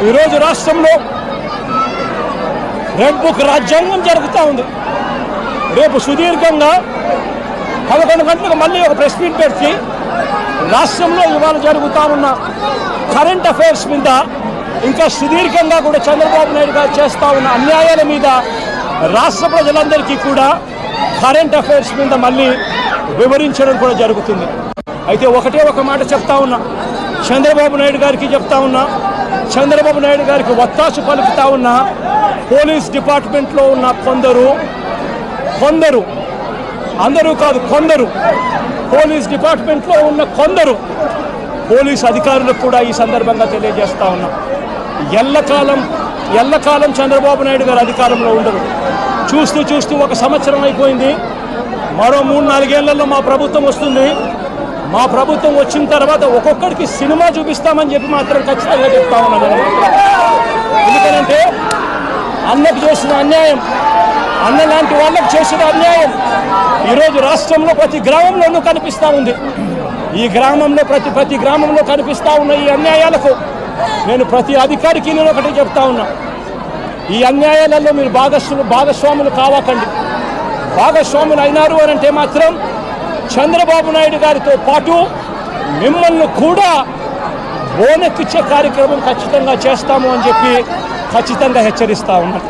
ఈరోజు రాష్ట్రంలో red book రాజ్యాంగం జరుగుతూ ఉంది. రేపు సుదీర్ఘంగా 11 గంటలకు మళ్ళీ ఒక ప్రెస్ మీట్ పెట్టి రాష్ట్రంలో ఇవాళ జరుగుతూ ఉన్న కరెంట్ అఫైర్స్ మీద, ఇంకా సుదీర్ఘంగా కూడా చంద్రబాబు నాయుడు గారు చేస్తూ ఉన్న అన్యాయాల మీద రాష్ట్ర ప్రజలందరికీ కూడా కరెంట్ అఫైర్స్ మీద మళ్ళీ వివరించడం కూడా జరుగుతుంది. అయితే ఒకటే ఒక మాట చెప్తా ఉన్నా, చంద్రబాబు నాయుడు గారికి చెప్తా ఉన్నా, చంద్రబాబు నాయుడు గారికి ఒత్తాసు పలుకుతా ఉన్న పోలీస్ డిపార్ట్మెంట్లో ఉన్న కొందరు అందరూ కాదు, కొందరు పోలీస్ డిపార్ట్మెంట్లో ఉన్న కొందరు పోలీస్ అధికారులకు కూడా ఈ సందర్భంగా తెలియజేస్తా ఉన్నాం, ఎల్లకాలం చంద్రబాబు నాయుడు గారు అధికారంలో ఉండరు. చూస్తూ 1 సంవత్సరం అయిపోయింది. మరో 3-4 ఏళ్లలో మా ప్రభుత్వం వస్తుంది. మా ప్రభుత్వం వచ్చిన తర్వాత ఒక్కొక్కడికి సినిమా చూపిస్తామని చెప్పి మాత్రం ఖచ్చితంగా చెప్తా ఉన్నాను. ఎందుకంటే అన్నకు చేసిన అన్యాయం, అన్న లాంటి వాళ్ళకు చేసిన అన్యాయం ఈరోజు రాష్ట్రంలో ప్రతి గ్రామంలోనూ కనిపిస్తూ ఉంది. ఈ గ్రామంలో ప్రతి గ్రామంలో కనిపిస్తూ ఉన్న ఈ అన్యాయాలకు నేను ప్రతి అధికారికి నేను ఒకటి చెప్తా ఉన్నా, ఈ అన్యాయాలలో మీరు భాగస్వాములు కావకండి. భాగస్వాములు అయినారు అని అంటే మాత్రం చంద్రబాబు నాయుడు గారితో పాటు మిమ్మల్ని కూడా బోనెక్కిచ్చే కార్యక్రమం ఖచ్చితంగా చేస్తాము అని చెప్పి ఖచ్చితంగా హెచ్చరిస్తూ ఉన్నాం.